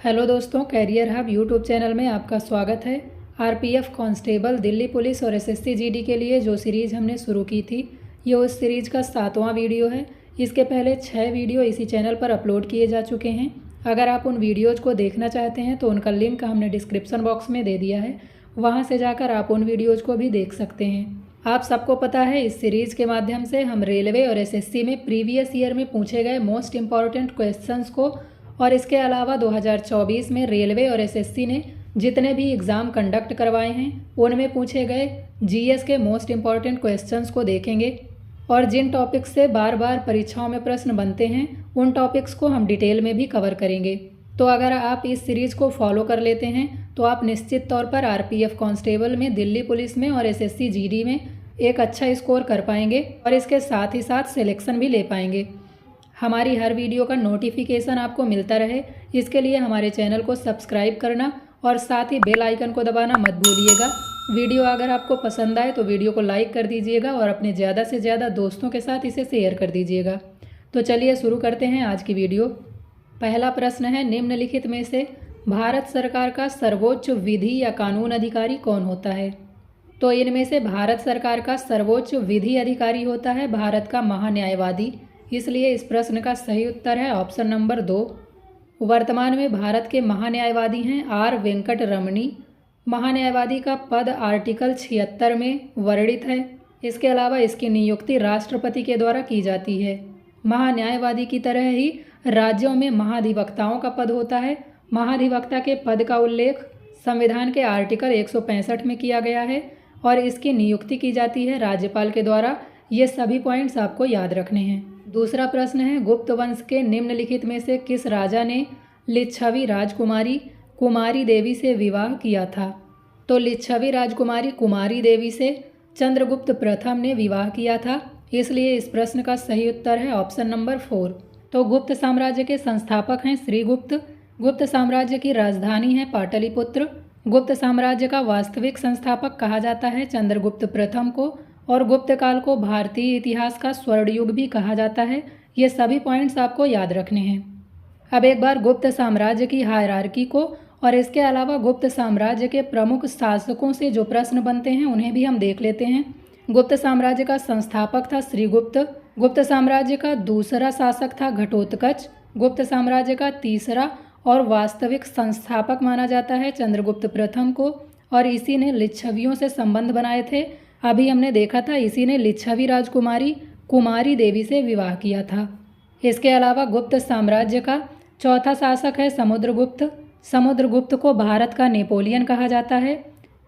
Hello दोस्तों, career hub YouTube channel में आपका स्वागत है। आरपीएफ कांस्टेबल, दिल्ली पुलिस और एसएससी जीडी के लिए जो सीरीज़ हमने शुरू की थी, ये उस सीरीज़ का 7वां वीडियो है। इसके पहले 6 वीडियो इसी चैनल पर अपलोड किए जा चुके हैं। अगर आप उन वीडियोज़ को देखना चाहते हैं तो उनका लिंक हमने डिस्क्रिप्शन बॉक्स में दे दिया है, वहाँ से जाकर आप उन वीडियोज़ को भी देख सकते हैं। आप सबको पता है, इस सीरीज़ के माध्यम से हम रेलवे और एसएससी में प्रीवियस ईयर में पूछे गए मोस्ट इम्पॉर्टेंट क्वेश्चंस को और इसके अलावा 2024 में रेलवे और एसएससी ने जितने भी एग्ज़ाम कंडक्ट करवाए हैं उनमें पूछे गए जीएस के मोस्ट इम्पॉर्टेंट क्वेश्चंस को देखेंगे। और जिन टॉपिक्स से बार बार परीक्षाओं में प्रश्न बनते हैं उन टॉपिक्स को हम डिटेल में भी कवर करेंगे। तो अगर आप इस सीरीज़ को फॉलो कर लेते हैं तो आप निश्चित तौर पर आरपीएफ कांस्टेबल में, दिल्ली पुलिस में और एसएससी जीडी में एक अच्छा स्कोर कर पाएंगे और इसके साथ ही साथ सिलेक्शन भी ले पाएंगे। हमारी हर वीडियो का नोटिफिकेशन आपको मिलता रहे, इसके लिए हमारे चैनल को सब्सक्राइब करना और साथ ही बेल आइकन को दबाना मत भूलिएगा। वीडियो अगर आपको पसंद आए तो वीडियो को लाइक कर दीजिएगा और अपने ज़्यादा से ज़्यादा दोस्तों के साथ इसे शेयर कर दीजिएगा। तो चलिए शुरू करते हैं आज की वीडियो। पहला प्रश्न है, निम्नलिखित में से भारत सरकार का सर्वोच्च विधि या कानून अधिकारी कौन होता है? तो इनमें से भारत सरकार का सर्वोच्च विधि अधिकारी होता है भारत का महान्यायवादी। इसलिए इस प्रश्न का सही उत्तर है ऑप्शन नंबर 2। वर्तमान में भारत के महान्यायवादी हैं आर वेंकट रमणी। महान्यायवादी का पद आर्टिकल 76 में वर्णित है। इसके अलावा इसकी नियुक्ति राष्ट्रपति के द्वारा की जाती है। महान्यायवादी की तरह ही राज्यों में महाधिवक्ताओं का पद होता है। महाधिवक्ता के पद का उल्लेख संविधान के आर्टिकल 165 में किया गया है और इसकी नियुक्ति की जाती है राज्यपाल के द्वारा। ये सभी पॉइंट्स आपको याद रखने हैं। दूसरा प्रश्न है, गुप्त वंश के निम्नलिखित में से किस राजा ने लिच्छवी राजकुमारी कुमारी देवी से विवाह किया था? तो लिच्छवी राजकुमारी कुमारी देवी से चंद्रगुप्त प्रथम ने विवाह किया था। इसलिए इस प्रश्न का सही उत्तर है ऑप्शन नंबर 4। तो गुप्त साम्राज्य के संस्थापक हैं श्रीगुप्त। गुप्त साम्राज्य की राजधानी है पाटलिपुत्र। गुप्त साम्राज्य का वास्तविक संस्थापक कहा जाता है चंद्रगुप्त प्रथम को और गुप्त काल को भारतीय इतिहास का स्वर्ण युग भी कहा जाता है। ये सभी पॉइंट्स आपको याद रखने हैं। अब एक बार गुप्त साम्राज्य की हायरार्की को और इसके अलावा गुप्त साम्राज्य के प्रमुख शासकों से जो प्रश्न बनते हैं उन्हें भी हम देख लेते हैं। गुप्त साम्राज्य का संस्थापक था श्रीगुप्त। गुप्त साम्राज्य का दूसरा शासक था घटोत्कच। गुप्त साम्राज्य का तीसरा और वास्तविक संस्थापक माना जाता है चंद्रगुप्त प्रथम को और इसी ने लिच्छवियों से संबंध बनाए थे। अभी हमने देखा था इसी ने लिच्छवी राजकुमारी कुमारी देवी से विवाह किया था। इसके अलावा गुप्त साम्राज्य का चौथा शासक है समुद्रगुप्त। समुद्रगुप्त को भारत का नेपोलियन कहा जाता है।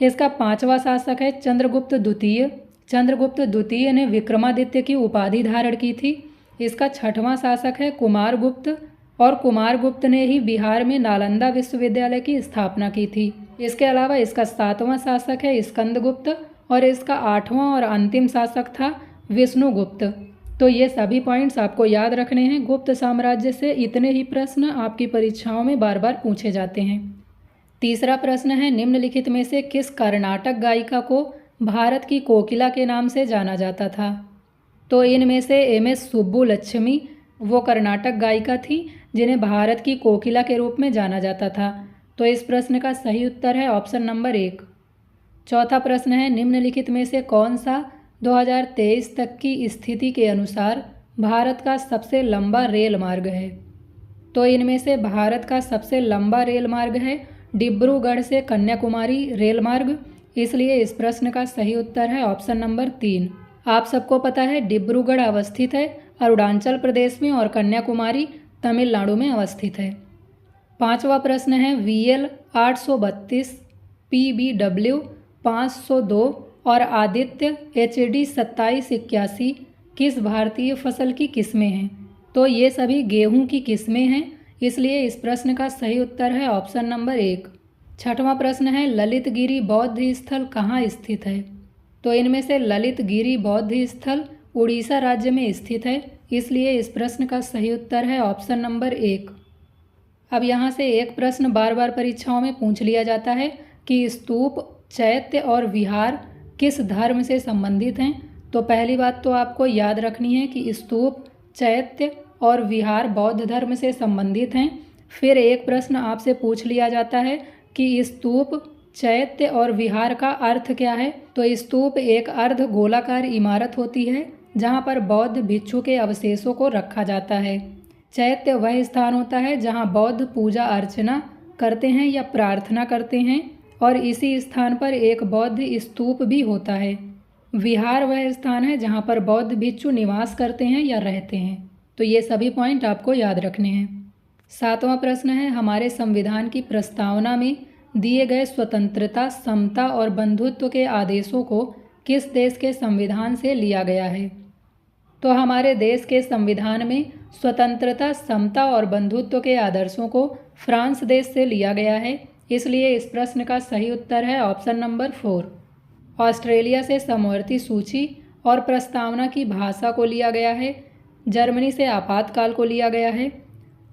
इसका 5वां शासक है चंद्रगुप्त द्वितीय। चंद्रगुप्त द्वितीय ने विक्रमादित्य की उपाधि धारण की थी। इसका 6वां शासक है कुमारगुप्त और कुमारगुप्त ने ही बिहार में नालंदा विश्वविद्यालय की स्थापना की थी। इसके अलावा इसका 7वां शासक है स्कंदगुप्त और इसका 8वां और अंतिम शासक था विष्णुगुप्त। तो ये सभी पॉइंट्स आपको याद रखने हैं। गुप्त साम्राज्य से इतने ही प्रश्न आपकी परीक्षाओं में बार बार पूछे जाते हैं। तीसरा प्रश्न है, निम्नलिखित में से किस कर्नाटक गायिका को भारत की कोकिला के नाम से जाना जाता था? तो इनमें से एमएस सुब्बुलक्ष्मी वो कर्नाटक गायिका थी जिन्हें भारत की कोकिला के रूप में जाना जाता था। तो इस प्रश्न का सही उत्तर है ऑप्शन नंबर 1। चौथा प्रश्न है, निम्नलिखित में से कौन सा 2023 तक की स्थिति के अनुसार भारत का सबसे लंबा रेल मार्ग है? तो इनमें से भारत का सबसे लंबा रेल मार्ग है डिब्रूगढ़ से कन्याकुमारी रेल मार्ग। इसलिए इस प्रश्न का सही उत्तर है ऑप्शन नंबर 3। आप सबको पता है डिब्रूगढ़ अवस्थित है अरुणाचल प्रदेश में और कन्याकुमारी तमिलनाडु में अवस्थित है। 5वां प्रश्न है, VL 832, PBW 502 और आदित्य HD 2781 किस भारतीय फसल की किस्में हैं? तो ये सभी गेहूं की किस्में हैं। इसलिए इस प्रश्न का सही उत्तर है ऑप्शन नंबर 1। 6वां प्रश्न है, ललितगिरी बौद्ध स्थल कहाँ स्थित है? तो इनमें से ललितगिरी बौद्ध स्थल उड़ीसा राज्य में स्थित है। इसलिए इस प्रश्न का सही उत्तर है ऑप्शन नंबर 1। अब यहाँ से एक प्रश्न बार बार परीक्षाओं में पूछ लिया जाता है कि स्तूप, चैत्य और विहार किस धर्म से संबंधित हैं? तो पहली बात तो आपको याद रखनी है कि स्तूप, चैत्य और विहार बौद्ध धर्म से संबंधित हैं। फिर एक प्रश्न आपसे पूछ लिया जाता है कि स्तूप, चैत्य और विहार का अर्थ क्या है। तो स्तूप एक अर्ध गोलाकार इमारत होती है जहाँ पर बौद्ध भिक्षु के अवशेषों को रखा जाता है। चैत्य वह स्थान होता है जहाँ बौद्ध पूजा अर्चना करते हैं या प्रार्थना करते हैं, और इसी स्थान पर एक बौद्ध स्तूप भी होता है। विहार वह स्थान है जहाँ पर बौद्ध भिक्षु निवास करते हैं या रहते हैं। तो ये सभी पॉइंट आपको याद रखने हैं। 7वां प्रश्न है, हमारे संविधान की प्रस्तावना में दिए गए स्वतंत्रता, समता और बंधुत्व के आदेशों को किस देश के संविधान से लिया गया है। तो हमारे देश के संविधान में स्वतंत्रता, समता और बंधुत्व के आदर्शों को फ्रांस देश से लिया गया है, इसलिए इस प्रश्न का सही उत्तर है ऑप्शन नंबर 4। ऑस्ट्रेलिया से समवर्ती सूची और प्रस्तावना की भाषा को लिया गया है। जर्मनी से आपातकाल को लिया गया है,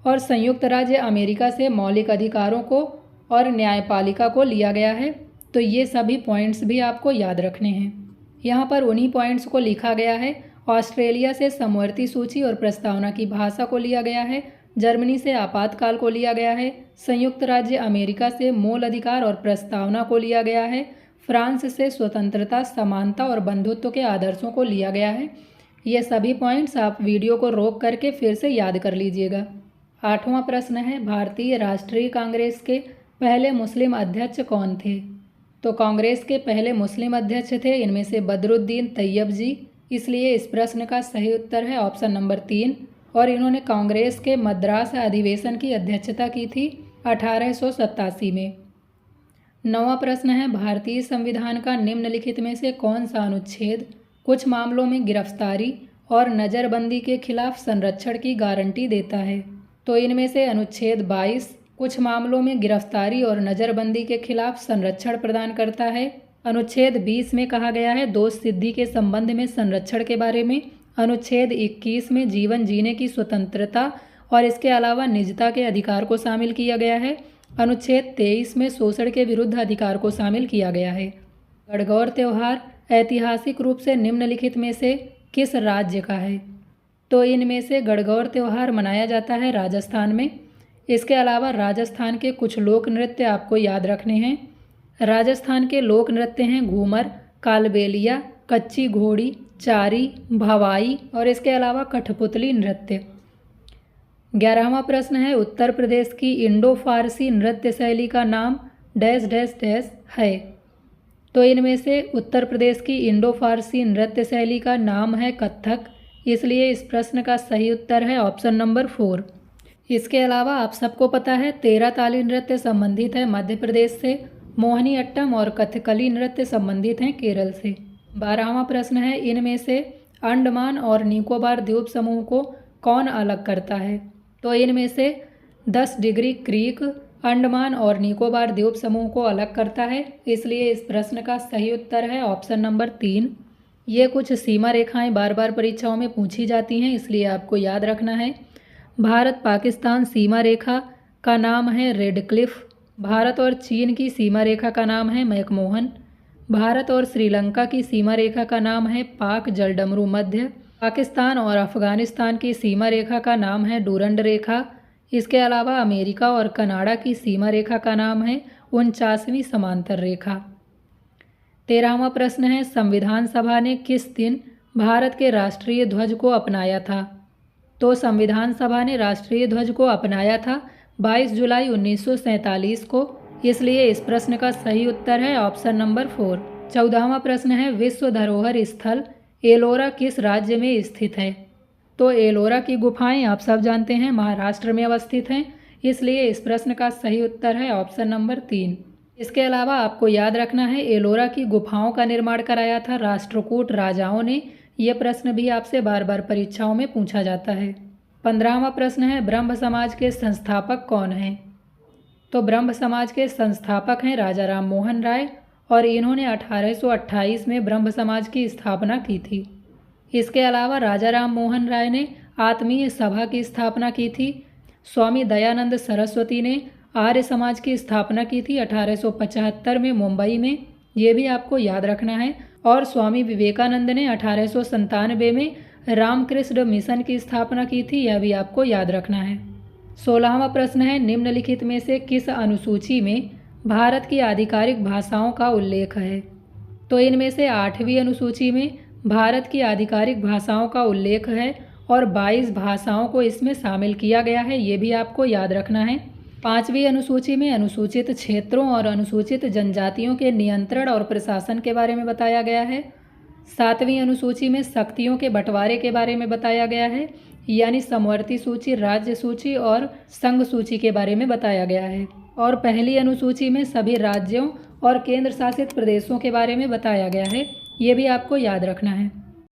और संयुक्त राज्य अमेरिका से मौलिक अधिकारों को और न्यायपालिका को लिया गया है। तो ये सभी पॉइंट्स भी आपको याद रखने हैं। यहाँ पर उन्हीं पॉइंट्स को लिखा गया है। ऑस्ट्रेलिया से समवर्ती सूची और प्रस्तावना की भाषा को लिया गया है, जर्मनी से आपातकाल को लिया गया है, संयुक्त राज्य अमेरिका से मूल अधिकार और प्रस्तावना को लिया गया है, फ्रांस से स्वतंत्रता, समानता और बंधुत्व के आदर्शों को लिया गया है। ये सभी पॉइंट्स आप वीडियो को रोक करके फिर से याद कर लीजिएगा। 8वां प्रश्न है, भारतीय राष्ट्रीय कांग्रेस के पहले मुस्लिम अध्यक्ष कौन थे। तो कांग्रेस के पहले मुस्लिम अध्यक्ष थे इनमें से बदरुद्दीन तैयब जी, इसलिए इस प्रश्न का सही उत्तर है ऑप्शन नंबर 3। और इन्होंने कांग्रेस के मद्रास अधिवेशन की अध्यक्षता की थी 1887 में। 9वां प्रश्न है, भारतीय संविधान का निम्नलिखित में से कौन सा अनुच्छेद कुछ मामलों में गिरफ्तारी और नज़रबंदी के खिलाफ संरक्षण की गारंटी देता है। तो इनमें से अनुच्छेद 22 कुछ मामलों में गिरफ्तारी और नज़रबंदी के खिलाफ संरक्षण प्रदान करता है। अनुच्छेद 20 में कहा गया है दोष सिद्धि के संबंध में संरक्षण के बारे में। अनुच्छेद 21 में जीवन जीने की स्वतंत्रता और इसके अलावा निजता के अधिकार को शामिल किया गया है। अनुच्छेद 23 में शोषण के विरुद्ध अधिकार को शामिल किया गया है। गणगौर त्यौहार ऐतिहासिक रूप से निम्नलिखित में से किस राज्य का है। तो इनमें से गणगौर त्यौहार मनाया जाता है राजस्थान में। इसके अलावा राजस्थान के कुछ लोक नृत्य आपको याद रखने हैं। राजस्थान के लोक नृत्य हैं घूमर, कालबेलिया, कच्ची घोड़ी, चारी, भवाई और इसके अलावा कठपुतली नृत्य। 11वां प्रश्न है, उत्तर प्रदेश की इंडो फारसी नृत्य शैली का नाम डैश डैश डैश है। तो इनमें से उत्तर प्रदेश की इंडो फारसी नृत्य शैली का नाम है कथक, इसलिए इस प्रश्न का सही उत्तर है ऑप्शन नंबर 4। इसके अलावा आप सबको पता है 13 ताली नृत्य संबंधित है मध्य प्रदेश से, मोहिनी अट्टम और कथकली नृत्य संबंधित हैं केरल से। 12वां प्रश्न है, इनमें से अंडमान और निकोबार द्वीप समूह को कौन अलग करता है। तो इनमें से 10 डिग्री क्रीक अंडमान और निकोबार द्वीप समूह को अलग करता है, इसलिए इस प्रश्न का सही उत्तर है ऑप्शन नंबर 3। ये कुछ सीमा रेखाएं बार बार परीक्षाओं में पूछी जाती हैं, इसलिए आपको याद रखना है। भारत पाकिस्तान सीमा रेखा का नाम है रेड क्लिफ। भारत और चीन की सीमा रेखा का नाम है मैकमोहन। भारत और श्रीलंका की सीमा रेखा का नाम है पाक जलडमरू मध्य। पाकिस्तान और अफगानिस्तान की सीमा रेखा का नाम है डूरंड रेखा। इसके अलावा अमेरिका और कनाडा की सीमा रेखा का नाम है 49वीं समांतर रेखा। 13वां प्रश्न है, संविधान सभा ने किस दिन भारत के राष्ट्रीय ध्वज को अपनाया था। तो संविधान सभा ने राष्ट्रीय ध्वज को अपनाया था 22 जुलाई 1947 को, इसलिए इस प्रश्न का सही उत्तर है ऑप्शन नंबर 4। 14वां प्रश्न है, विश्व धरोहर स्थल एलोरा किस राज्य में स्थित है। तो एलोरा की गुफाएं आप सब जानते हैं महाराष्ट्र में अवस्थित हैं, इसलिए इस प्रश्न का सही उत्तर है ऑप्शन नंबर 3। इसके अलावा आपको याद रखना है एलोरा की गुफाओं का निर्माण कराया था राष्ट्रकूट राजाओं ने। यह प्रश्न भी आपसे बार बार परीक्षाओं में पूछा जाता है। 15वां प्रश्न है, ब्रह्म समाज के संस्थापक कौन हैं। तो ब्रह्म समाज के संस्थापक हैं राजा राम मोहन राय, और इन्होंने 1828 में ब्रह्म समाज की स्थापना की थी। इसके अलावा राजा राम मोहन राय ने आत्मीय सभा की स्थापना की थी। स्वामी दयानंद सरस्वती ने आर्य समाज की स्थापना की थी 1875 में मुंबई में, ये भी आपको याद रखना है। और स्वामी विवेकानंद ने 1897 में रामकृष्ण मिशन की स्थापना की थी, यह भी आपको याद रखना है। 16वां प्रश्न है, निम्नलिखित में से किस अनुसूची में भारत की आधिकारिक भाषाओं का उल्लेख है? तो इनमें से 8वीं अनुसूची में भारत की आधिकारिक भाषाओं का उल्लेख है और 22 भाषाओं को इसमें शामिल किया गया है, ये भी आपको याद रखना है। 5वीं अनुसूची में अनुसूचित क्षेत्रों और अनुसूचित जनजातियों के नियंत्रण और प्रशासन के बारे में बताया गया है। 7वीं अनुसूची में शक्तियों के बंटवारे के बारे में बताया गया है, यानी समवर्ती सूची, राज्य सूची और संघ सूची के बारे में बताया गया है। और पहली अनुसूची में सभी राज्यों और केंद्र शासित प्रदेशों के बारे में बताया गया है, ये भी आपको याद रखना है।